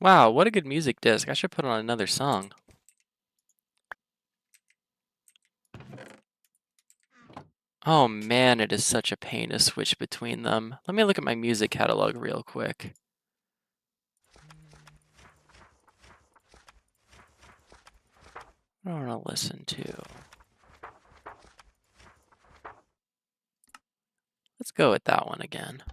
Wow, what a good music disc. I should put on another song. Oh man, it is such a pain to switch between them. Let me look at my music catalog real quick. What do I want to listen to? Let's go with that one again.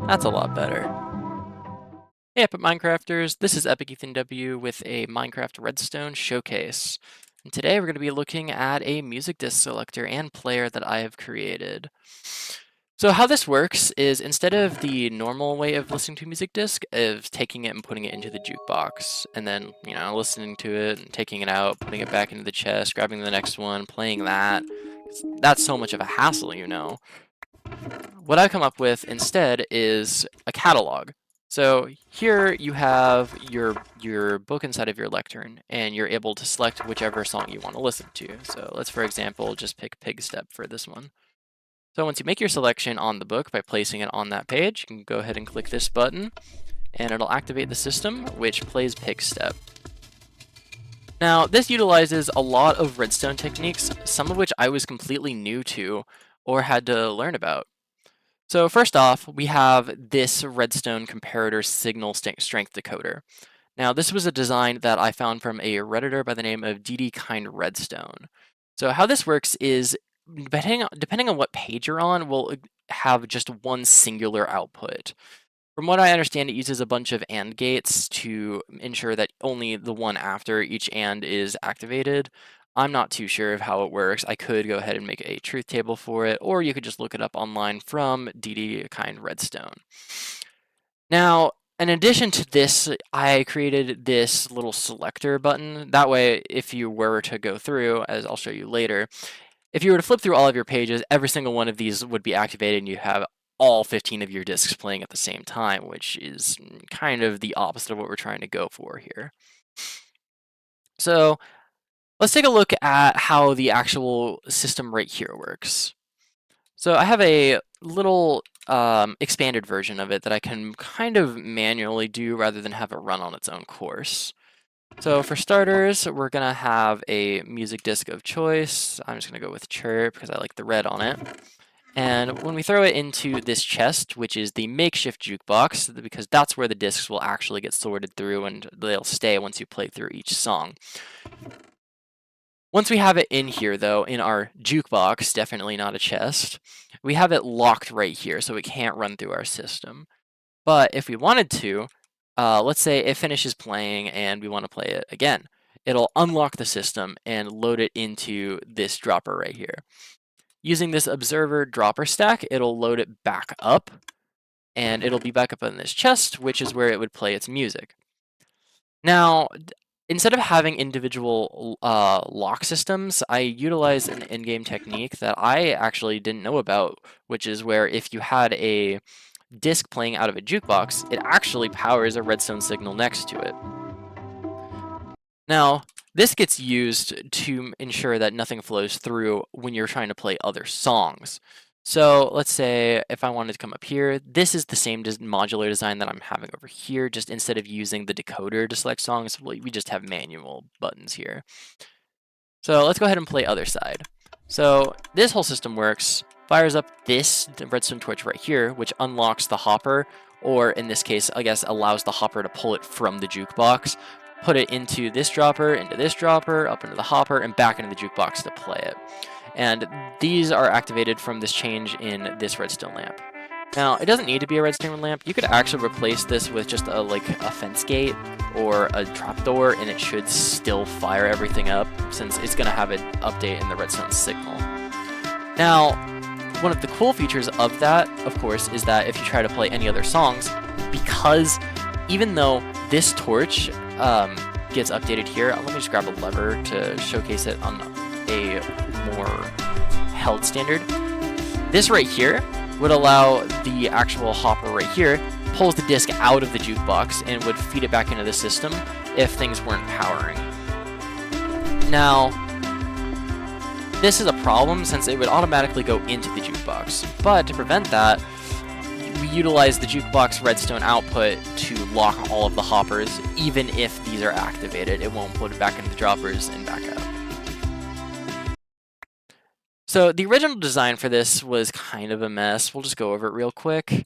That's a lot better. Hey Epic Minecrafters, this is Epic Ethan W with a Minecraft Redstone showcase. And today we're going to be looking at a music disc selector and player that I have created. So how this works is instead of the normal way of listening to a music disc, of taking it and putting it into the jukebox, and then, listening to it and taking it out, putting it back into the chest, grabbing the next one, playing that, that's so much of a hassle, What I've come up with instead is a catalog. So here you have your book inside of your Lectern, and you're able to select whichever song you want to listen to. So let's, for example, just pick Pig Step for this one. So once you make your selection on the book by placing it on that page, you can go ahead and click this button, and it'll activate the system, which plays Pig Step. Now, this utilizes a lot of redstone techniques, some of which I was completely new to or had to learn about. So first off, we have this redstone comparator signal strength decoder. Now, this was a design that I found from a Redditor by the name of dedekindredstone. So how this works is, depending on what page you're on, we'll have just one singular output. From what I understand, it uses a bunch of AND gates to ensure that only the one after each AND is activated. I'm not too sure of how it works. I could go ahead and make a truth table for it, or you could just look it up online from dedekindredstone. Now, in addition to this, I created this little selector button. That way, if you were to go through, as I'll show you later, if you were to flip through all of your pages, every single one of these would be activated and you have all 15 of your discs playing at the same time, which is kind of the opposite of what we're trying to go for here. So let's take a look at how the actual system right here works. So I have a little expanded version of it that I can kind of manually do rather than have it run on its own course. So for starters, we're going to have a music disc of choice. I'm just going to go with Chirp because I like the red on it. And when we throw it into this chest, which is the makeshift jukebox, because that's where the discs will actually get sorted through and they'll stay once you play through each song. Once we have it in here, though, in our jukebox, definitely not a chest, we have it locked right here, so it can't run through our system. But if we wanted to, let's say it finishes playing and we want to play it again. It'll unlock the system and load it into this dropper right here. Using this observer dropper stack, it'll load it back up, and it'll be back up in this chest, which is where it would play its music. Now, instead of having individual lock systems, I utilize an in-game technique that I actually didn't know about, which is where if you had a disc playing out of a jukebox, it actually powers a redstone signal next to it. Now, this gets used to ensure that nothing flows through when you're trying to play other songs. So let's say if I wanted to come up here, this is the same modular design that I'm having over here, just instead of using the decoder to select songs, we just have manual buttons here. So let's go ahead and play other side. So this whole system works, fires up this redstone torch right here, which unlocks the hopper, or in this case, I guess, allows the hopper to pull it from the jukebox, put it into this dropper, up into the hopper, and back into the jukebox to play it. And these are activated from this change in this redstone lamp. Now, it doesn't need to be a redstone lamp. You could actually replace this with just a fence gate or a trapdoor, and it should still fire everything up, since it's going to have an update in the redstone signal. Now, one of the cool features of that, of course, is that if you try to play any other songs, because even though this torch gets updated here, let me just grab a lever to showcase it on a more held standard. This right here would allow the actual hopper right here, pulls the disc out of the jukebox and would feed it back into the system if things weren't powering. Now, This is a problem since it would automatically go into the jukebox, but to prevent that, we utilize the jukebox redstone output to lock all of the hoppers. Even if these are activated, it won't put it back into the droppers and back out. So the original design for this was kind of a mess. We'll just go over it real quick.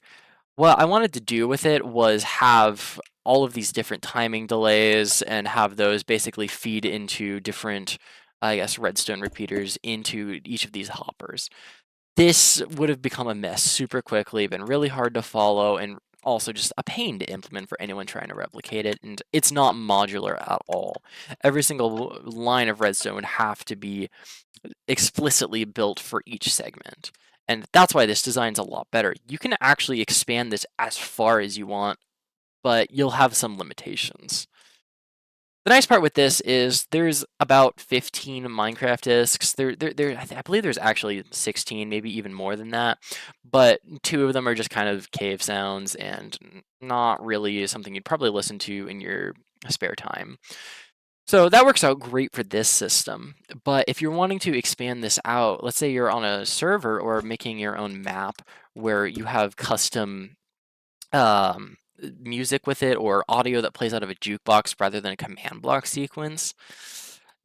What I wanted to do with it was have all of these different timing delays and have those basically feed into different, I guess, redstone repeaters into each of these hoppers. This would have become a mess super quickly, been really hard to follow, and also just a pain to implement for anyone trying to replicate it, and it's not modular at all. Every single line of redstone would have to be explicitly built for each segment. And that's why this design's a lot better. You can actually expand this as far as you want, but you'll have some limitations. The nice part with this is there's about 15 Minecraft discs. I believe there's actually 16, maybe even more than that. But 2 of them are just kind of cave sounds and not really something you'd probably listen to in your spare time. So that works out great for this system. But if you're wanting to expand this out, let's say you're on a server or making your own map where you have custom music with it or audio that plays out of a jukebox rather than a command block sequence,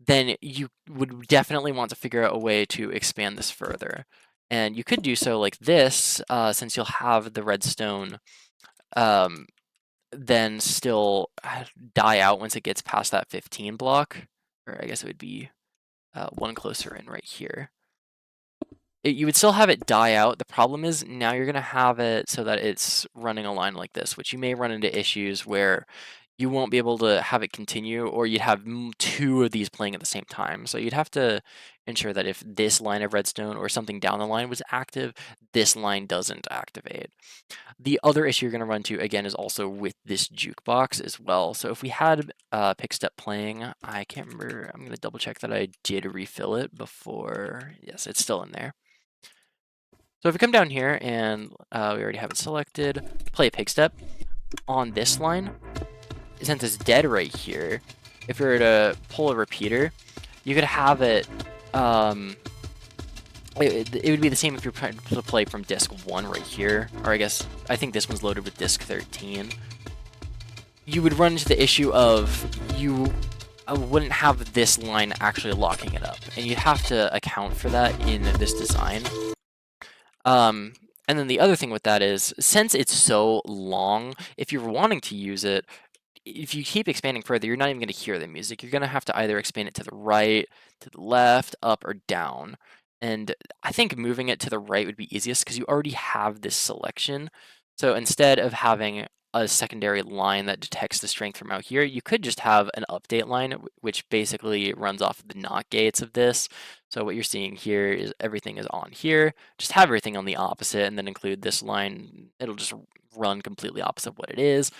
then you would definitely want to figure out a way to expand this further. And you could do so like this, since you'll have the redstone um, then still die out once it gets past that 15 block, or I guess it would be one closer in right here. You would still have it die out. The problem is now you're going to have it so that it's running a line like this, which you may run into issues where you won't be able to have it continue, or you'd have 2 of these playing at the same time. So you'd have to ensure that if this line of redstone or something down the line was active, this line doesn't activate. The other issue you're going to run into, again, is also with this jukebox as well. So if we had Pickstep playing, I can't remember, I'm going to double check that I did refill it before. Yes, it's still in there. So if we come down here and we already have it selected, play Pickstep on this line, since it's dead right here, if we were to pull a repeater, you could have it, it would be the same if you're trying to play from disc 1 right here, or I think this one's loaded with disc 13. You would run into the issue of you wouldn't have this line actually locking it up, and you'd have to account for that in this design. And then the other thing with that is, since it's so long, if you're wanting to use it, if you keep expanding further, you're not even going to hear the music. You're going to have to either expand it to the right, to the left, up, or down. And I think moving it to the right would be easiest because you already have this selection. So instead of having a secondary line that detects the strength from out here, you could just have an update line, which basically runs off the NOT gates of this. So what you're seeing here is everything is on here. Just have everything on the opposite and then include this line. It'll just run completely opposite of what it is.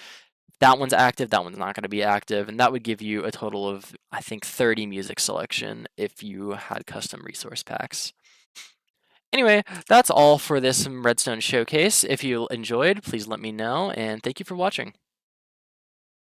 That one's active, that one's not going to be active, and that would give you a total of, I think, 30 music selection if you had custom resource packs. Anyway, that's all for this Redstone showcase. If you enjoyed, please let me know, and thank you for watching.